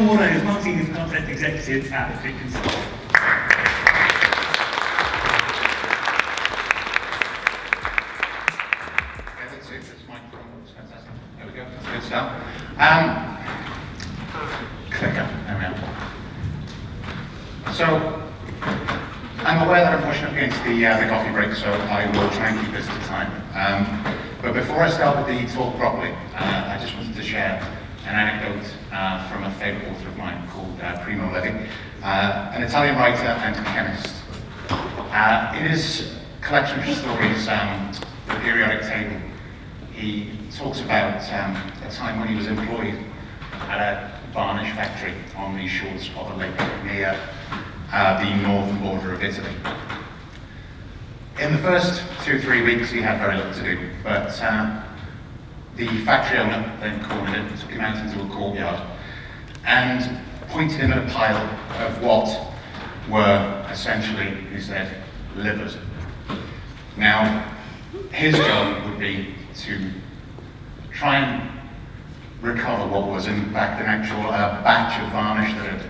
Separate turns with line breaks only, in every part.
Moore, who's Marketing and Content Executive at the Click Consult.
This microphone looks fantastic. There we go, that's good stuff. Clicker, there we are. So, I'm aware that I'm pushing up against the coffee break, so I will try and keep this to time. But before I start with the talk properly, I just wanted to share an anecdote from a favourite author of mine called Primo Levi, an Italian writer and chemist. In his collection of stories, The Periodic Table, he talks about a time when he was employed at a varnish factory on the shores of a lake near the northern border of Italy. In the first 2-3 weeks he had very little to do, but the factory owner then cornered him, took him out into a courtyard and pointed him at a pile of what were essentially, he said, livers. Now, his job would be to try and recover what was in fact an actual batch of varnish that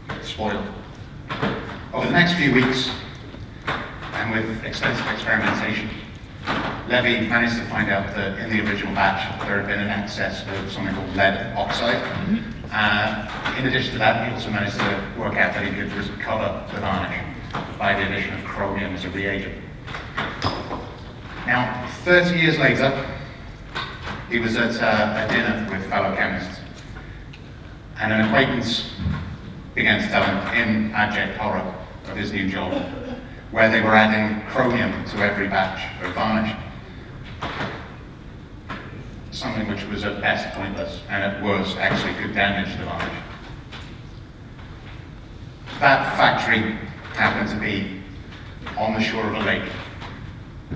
had spoiled. Over the next few weeks, and with extensive experimentation, Levi managed to find out that in the original batch there had been an excess of something called lead oxide. In addition to that, he also managed to work out that he could recover the varnish by the addition of chromium as a reagent. Now, 30 years later, he was at a dinner with fellow chemists, and an acquaintance began to tell him in abject horror of his new job, where they were adding chromium to every batch of varnish. Something which was at best pointless, and at worst actually could damage the varnish. That factory happened to be on the shore of a lake,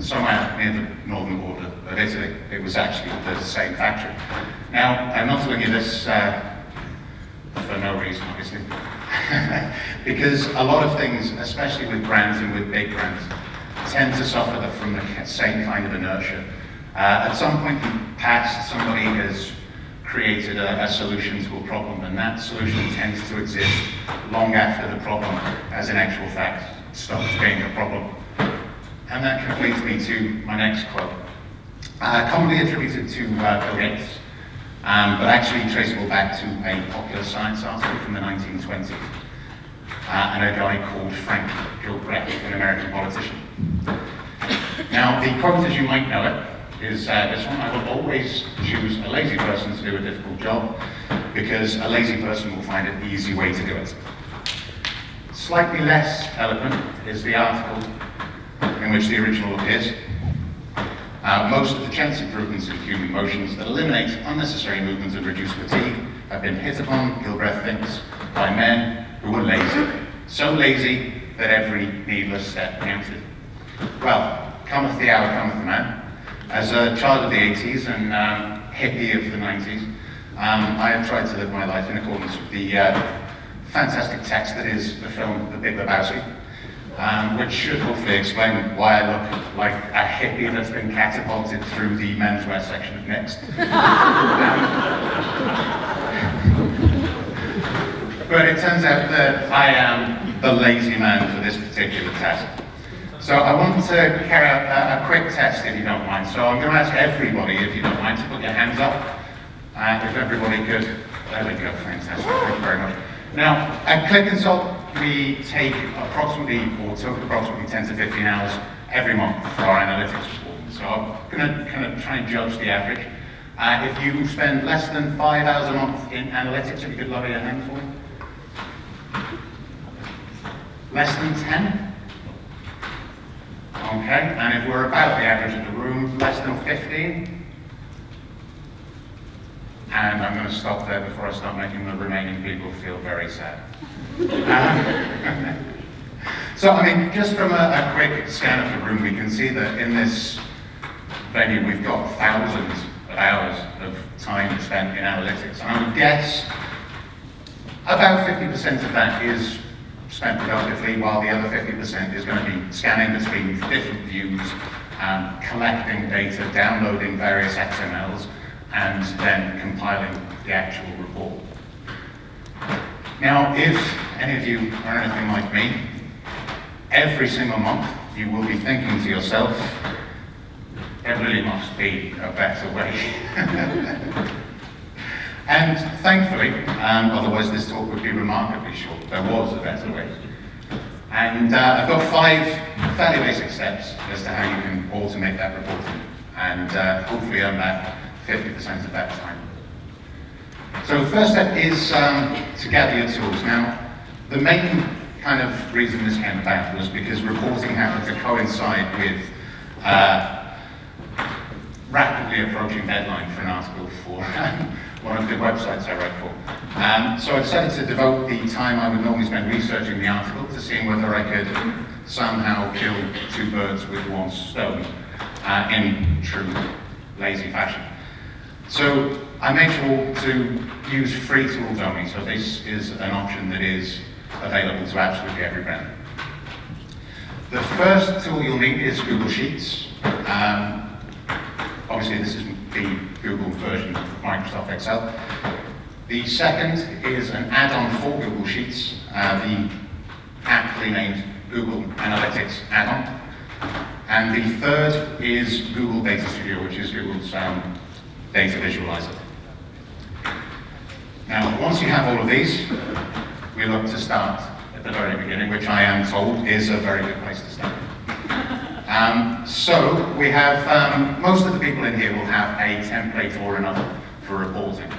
somewhere near the northern border of Italy. It was actually the same factory. Now, I'm not telling you this for no reason, obviously, because a lot of things, especially with brands and with big brands, tend to suffer from the same kind of inertia. At some point in the past, somebody has created a solution to a problem, and that solution tends to exist long after the problem, as in actual fact, stops being a problem. And that kind of leads me to my next quote, commonly attributed to Bill Gates, but actually traceable back to a popular science article from the 1920s, and a guy called Frank Gilbreth, an American politician. Now, the quote, as you might know it, is this one: "I will always choose a lazy person to do a difficult job, because a lazy person will find an easy way to do it." Slightly less eloquent is the article in which the original appears. Most of the chance improvements in human motions that eliminate unnecessary movements and reduce fatigue have been hit upon, Gilbreth thinks, by men who were lazy. So lazy that every needless step counted. Well, cometh the hour, cometh the man. As a child of the 80s and hippie of the 90s, I have tried to live my life in accordance with the fantastic text that is the film The Big Lebowski, which should hopefully explain why I look like a hippie that's been catapulted through the menswear section of Next. But it turns out that I am the lazy man for this particular task. So I want to carry out a quick test, if you don't mind. So I'm going to ask everybody, if you don't mind, to put your hands up. If everybody could, there we go, fantastic, thank you very much. Now, at Click Consult, we take approximately, or took approximately 10 to 15 hours every month for our analytics report. So I'm going to kind of try and judge the average. If you spend less than 5 hours a month in analytics, if you could lower your hand for me. Less than 10? Okay, and if we're about the average of the room, less than 15? And I'm going to stop there before I start making the remaining people feel very sad. So, I mean, just from a quick scan of the room, we can see that in this venue we've got thousands of hours of time spent in analytics. And I would guess about 50% of that is spent productively, while the other 50% is going to be scanning between different views, collecting data, downloading various XMLs, and then compiling the actual report. Now, if any of you are anything like me, every single month you will be thinking to yourself, there really must be a better way. And thankfully, otherwise this talk would be remarkably short, there was a better way. And I've got 5 fairly basic steps as to how you can automate that reporting and hopefully earn back 50% of that time. So the first step is to gather your tools. Now, the main kind of reason this came about was because reporting happened to coincide with rapidly approaching deadline for an article for one of the websites I write for. So I decided to devote the time I would normally spend researching the article to seeing whether I could somehow kill 2 birds with 1 stone in true lazy fashion. So I made sure to use free tools only, so this is an option that is available to absolutely every brand. The first tool you'll need is Google Sheets. Obviously this is the Google version of Microsoft Excel. The second is an add-on for Google Sheets, the aptly named Google Analytics add-on. And the third is Google Data Studio, which is Google's data visualizer. Now, once you have all of these, we look to start at the very beginning, which I am told is a very good place to start. So we have, most of the people in here will have a template or another for reporting,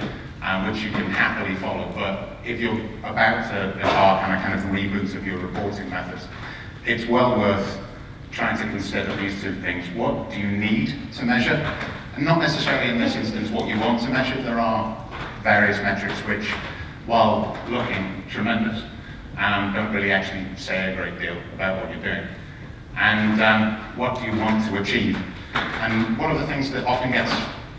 which you can happily follow. But if you're about to embark on a kind of reboot of your reporting methods, it's well worth trying to consider these 2 things. What do you need to measure? And not necessarily in this instance what you want to measure. There are various metrics which, while looking tremendous, don't really actually say a great deal about what you're doing. And what do you want to achieve? And one of the things that often gets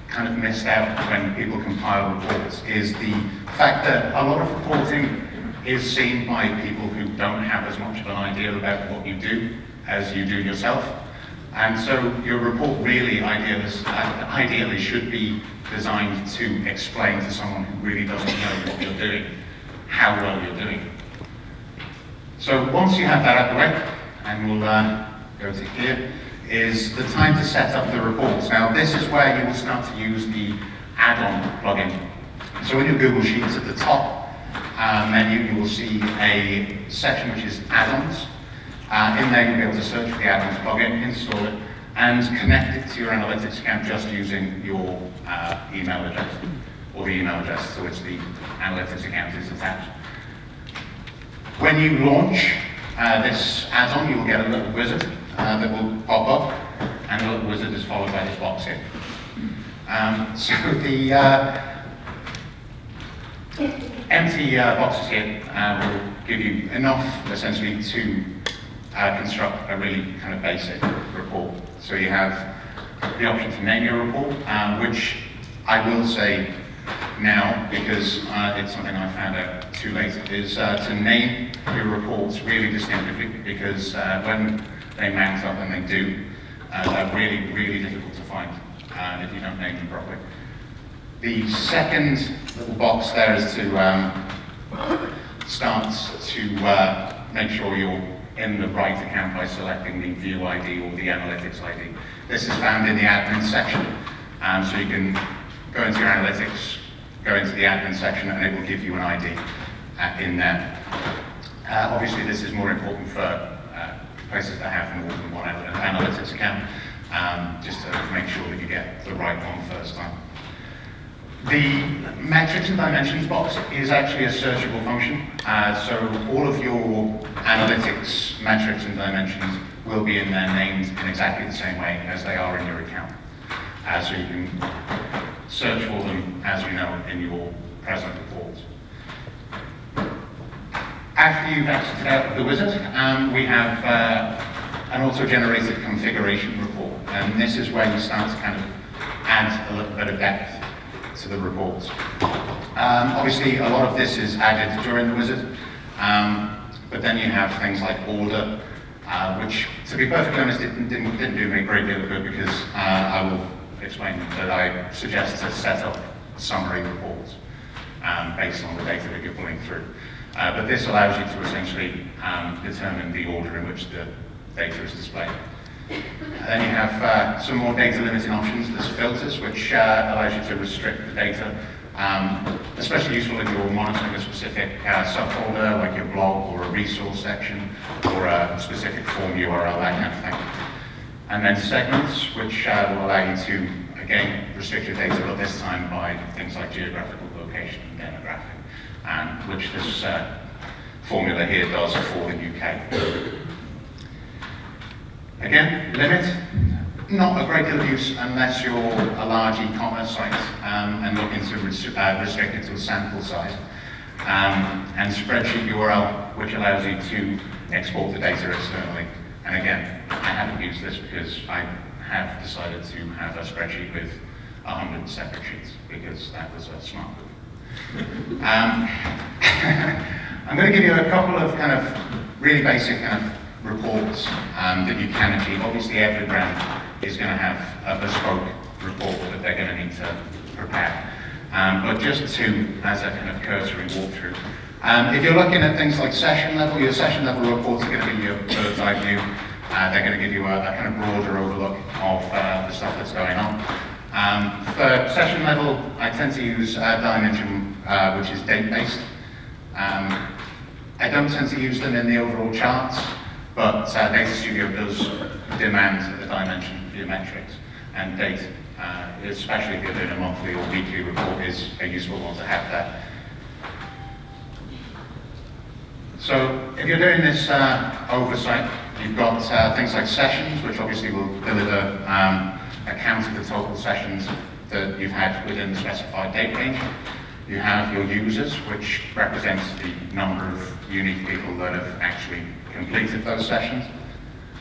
kind of missed out when people compile reports is the fact that a lot of reporting is seen by people who don't have as much of an idea about what you do as you do yourself. And so your report really ideally should be designed to explain to someone who really doesn't know what you're doing, how well you're doing. So once you have that out of the way, and we'll go to here, is the time to set up the reports. Now this is where you will start to use the add-on plugin. So in your Google Sheets at the top menu, you will see a section which is add-ons. In there you'll be able to search for the add-ons plugin, install it, and connect it to your analytics account just using your email address, or the email address to which the analytics account is attached. When you launch this add-on, you'll get a little wizard that will pop up, and the little wizard is followed by this box here. So the empty boxes here will give you enough, essentially, to construct a really kind of basic report. So you have the option to name your report, which I will say now, because it's something I found out too late, is to name your reports really distinctively, because when they mount up, and they do, they're really, really difficult to find if you don't name them properly. The second little box there is to start to make sure you're in the right account by selecting the View ID or the Analytics ID. This is found in the Admin section, so you can go into your Analytics, go into the Admin section, and it will give you an ID in there. Obviously, this is more important for places that have more than one Analytics account, just to make sure that you get the right one first time. The metrics and dimensions box is actually a searchable function, so all of your analytics metrics and dimensions will be in there named in exactly the same way as they are in your account. So you can search for them as you know in your present reports. After you've exited out of the wizard, we have an auto-generated configuration report, and this is where you start to kind of add a little bit of depth to the reports. Obviously, a lot of this is added during the wizard, but then you have things like order, which, to be perfectly honest, didn't do me a great deal of good, because I will explain that I suggest to set up summary reports based on the data that you're pulling through. But this allows you to essentially determine the order in which the data is displayed. Then you have some more data limiting options. There's filters, which allows you to restrict the data, especially useful if you're monitoring a specific subfolder, like your blog or a resource section, or a specific form URL, that kind of thing. And then segments, which will allow you to, again, restrict your data, but this time by things like geographical location and demographic, which this formula here does for the UK. Again, limit, not a great deal of use unless you're a large e-commerce site and looking to restrict it to a sample size. And spreadsheet URL, which allows you to export the data externally. And again, I haven't used this because I have decided to have a spreadsheet with 100 separate sheets because that was a smart move. I'm going to give you a couple of kind of really basic kind of reports that you can achieve. Obviously, every brand is going to have a bespoke report that they're going to need to prepare. But just to, as a kind of cursory walkthrough, if you're looking at things like session level, your session level reports are going to be your bird's eye view. They're going to give you a kind of broader overlook of the stuff that's going on. For session level, I tend to use Dimension, which is date-based. I don't tend to use them in the overall charts, but Data Studio does demand a dimension for your metrics, and date, especially if you're doing a monthly or weekly report, is a useful one to have there. So if you're doing this oversight, you've got things like sessions, which obviously will deliver a count of the total sessions that you've had within the specified date range. You have your users, which represents the number of unique people that have actually completed those sessions.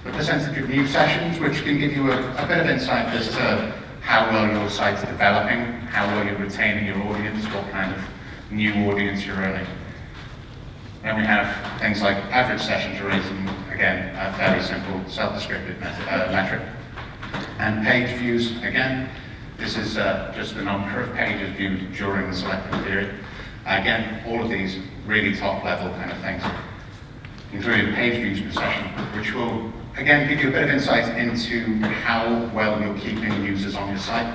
The percentage of new sessions, which can give you a bit of insight as to how well your site's developing, how well you're retaining your audience, what kind of new audience you're earning. Then we have things like average session duration, again, a fairly simple self-descriptive metric. And page views, again, this is just the number of pages viewed during the selected period. Again, all of these really top-level kind of things, including page views per session, which will, again, give you a bit of insight into how well you're keeping users on your site.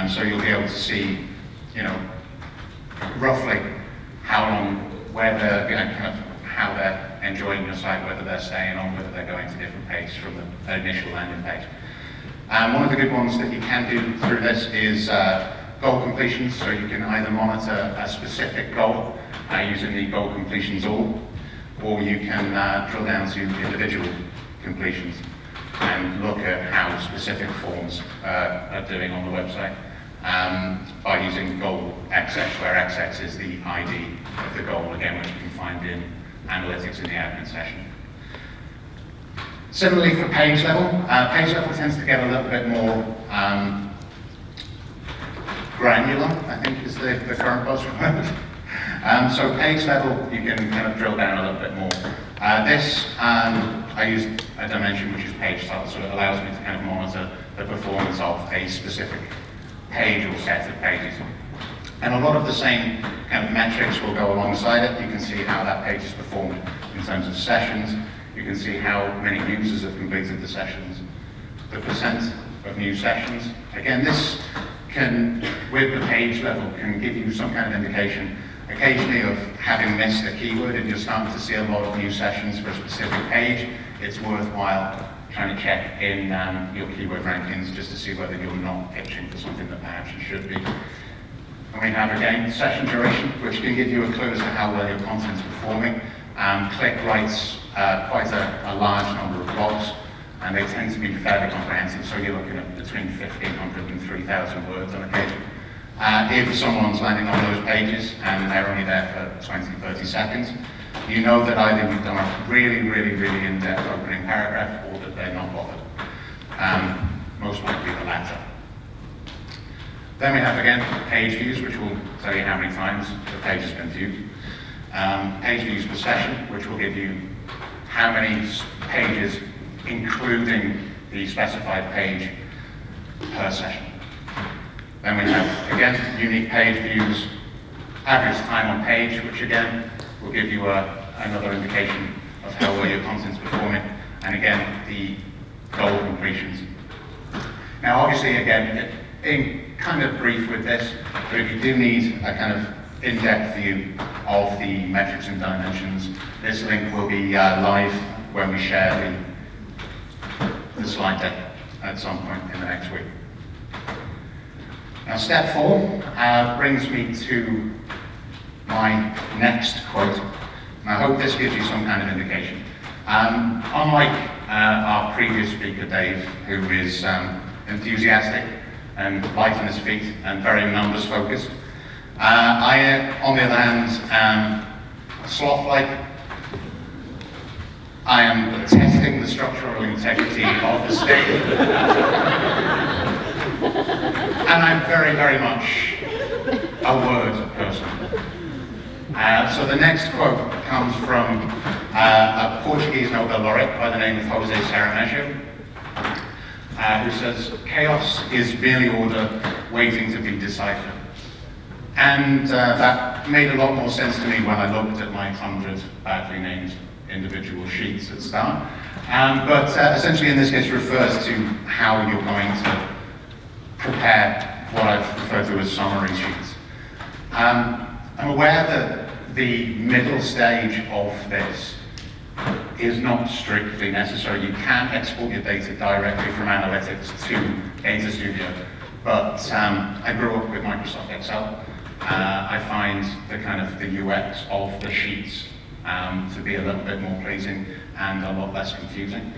So you'll be able to see, you know, roughly how long, where they're, you know, kind of how they're enjoying your site, whether they're staying on, whether they're going to different pages from the initial landing page. One of the good ones that you can do through this is goal completions. So you can either monitor a specific goal using the goal completions all, or you can drill down to individual completions and look at how specific forms are doing on the website by using goal XX, where XX is the ID of the goal, again, which you can find in analytics in the admin session. Similarly for page level tends to get a little bit more granular, I think is the current buzzword. So page level, you can kind of drill down a little bit more. I use a dimension which is page title, so it allows me to kind of monitor the performance of a specific page or set of pages. And a lot of the same kind of metrics will go alongside it. You can see how that page is performed in terms of sessions. You can see how many users have completed the sessions, the percent of new sessions. Again, this can, with the page level, can give you some kind of indication occasionally of having missed a keyword. If you're starting to see a lot of new sessions for a specific page, it's worthwhile trying to check in your keyword rankings just to see whether you're not pitching for something that perhaps you should be. And we have, again, session duration, which can give you a clue as to how well your content's performing. Click writes quite a large number of blogs, and they tend to be fairly comprehensive, so you're looking at between 1,500 and 3,000 words on occasion. If someone's landing on those pages and they're only there for 20, 30 seconds, you know that either you've done a really in-depth opening paragraph or that they're not bothered. Most likely the latter. Then we have, again, page views, which will tell you how many times the page has been viewed. Page views per session, which will give you how many pages, including the specified page, per session. Then we have, again, unique page views, average time on page, which again will give you another indication of how well your content's performing, and again, the goal completions. Now, obviously, again, in kind of brief with this, but if you do need a kind of in-depth view of the metrics and dimensions, this link will be live when we share the slide deck at some point in the next week. Now, step 4 brings me to my next quote, and I hope this gives you some kind of indication. Unlike our previous speaker, Dave, who is enthusiastic and light on his feet and very numbers focused, I, on the other hand, am sloth-like. I am testing the structural integrity of the state. And I'm very, very much a word person. So the next quote comes from a Portuguese Nobel laureate by the name of José Saramago, who says, "Chaos is merely order waiting to be deciphered." And that made a lot more sense to me when I looked at my 100 badly named individual sheets at start. But essentially in this case refers to how you're going to prepare what I've referred to as summary sheets. I'm aware that the middle stage of this is not strictly necessary. You can export your data directly from analytics to Data Studio, but I grew up with Microsoft Excel. I find the kind of the UX of the sheets to be a little bit more pleasing and a lot less confusing.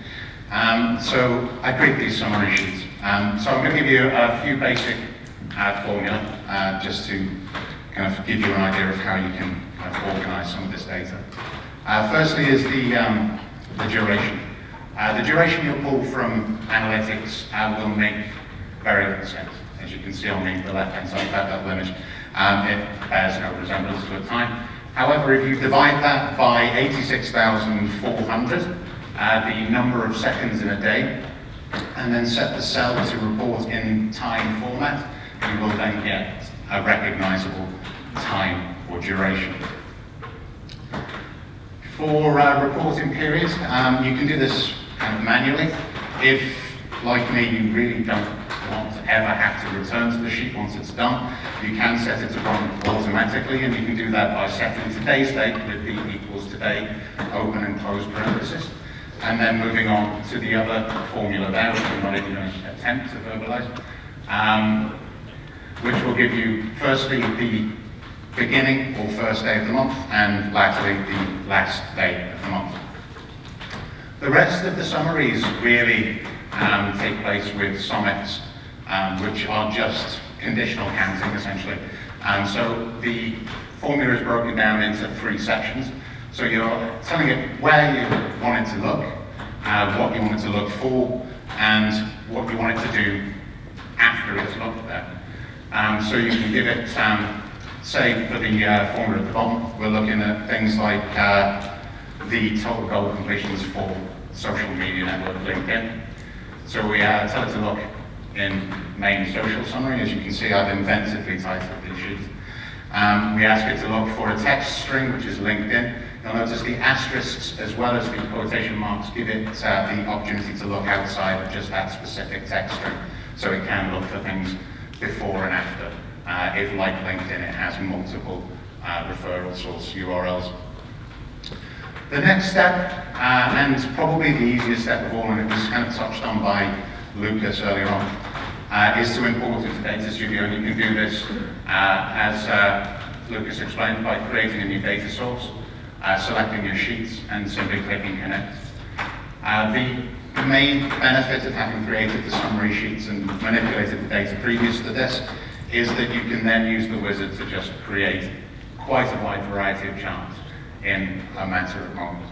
So I create these summary sheets. So I'm going to give you a few basic formula just to kind of give you an idea of how you can kind of organize some of this data. Firstly is the duration. The duration you'll pull from analytics will make very little sense. As you can see on the left-hand side of that image, it bears no resemblance to a time. However, if you divide that by 86,400, the number of seconds in a day, and then set the cell to report in time format, you will then get a recognizable time or duration. For reporting periods, you can do this kind of manually. If, like me, you really don't want to ever have to return to the sheet once it's done, you can set it to run automatically, and you can do that by setting today's date with the equals today, open and close parenthesis, and then moving on to the other formula there, which I'm not even going to attempt to verbalize, which will give you firstly the beginning or first day of the month, and latterly the last day of the month. The rest of the summaries really take place with sommets, which are just conditional counting essentially. And so the formula is broken down into 3 sections. So you're telling it where you want it to look, what you want it to look for, and what you want it to do after it's looked there. So you can give it, say for the formula at the bottom, we're looking at things like the total goal completions for social media network LinkedIn. So we tell it to look in main social summary. As you can see, I've inventively titled these sheets. We ask it to look for a text string, which is LinkedIn. You'll notice the asterisks as well as the quotation marks give it the opportunity to look outside of just that specific text string. So it can look for things before and after. If, like LinkedIn, it has multiple referral source URLs. The next step, and probably the easiest step of all, and it was kind of touched on by Lucas earlier on, is to import into Data Studio. And you can do this, as Lucas explained, by creating a new data source, selecting your sheets, and simply clicking Connect. The main benefit of having created the summary sheets and manipulated the data previous to this is that you can then use the wizard to just create quite a wide variety of charts in a matter of moments.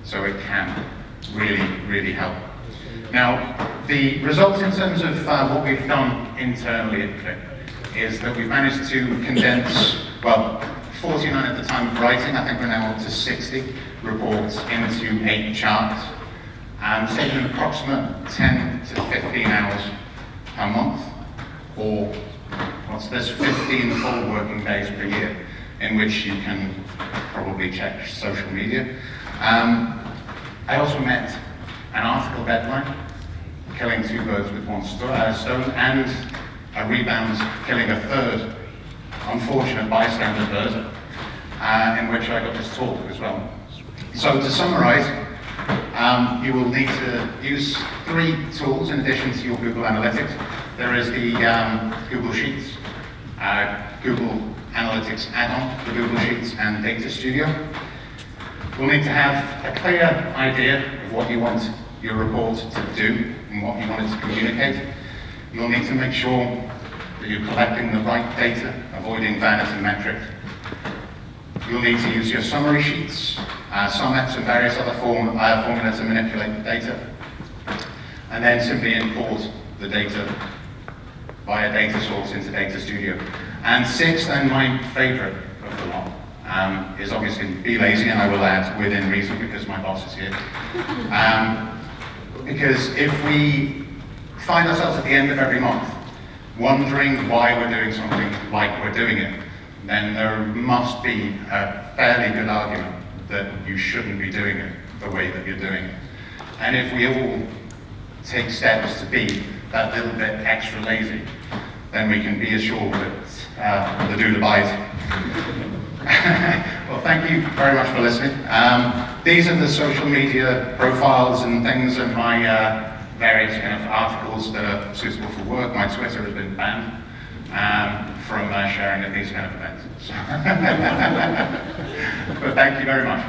So it can really, really help. Now, the results in terms of what we've done internally at Click is that we've managed to condense, well, 49 at the time of writing. I think we're now up to 60 reports into 8 charts, taking an approximate 10 to 15 hours a month, or what's this, 15 full working days per year, in which you can probably check social media. I also met an article deadline, killing two birds with one stone, and a rebound killing a third unfortunate bystander bird, in which I got this talk as well. So to summarize, you will need to use 3 tools in addition to your Google Analytics. There is the Google Sheets, Google Analytics add-on for Google Sheets and Data Studio. You'll need to have a clear idea of what you want your report to do and what you want it to communicate. You'll need to make sure that you're collecting the right data, avoiding vanity metrics. You'll need to use your summary sheets, summates and various other formulas to manipulate the data, and then simply import the data via data source into Data Studio. And 6th, and my favorite of the lot, is obviously be lazy, and I will add within reason because my boss is here. Because if we find ourselves at the end of every month wondering why we're doing something like we're doing it, then there must be a fairly good argument that you shouldn't be doing it the way that you're doing it. And if we all take steps to be that little bit extra lazy, then we can be assured that the doodle abides. Well, thank you very much for listening. These are the social media profiles and things and my various kind of articles that are suitable for work. My Twitter has been banned from sharing at these kind of events. But thank you very much.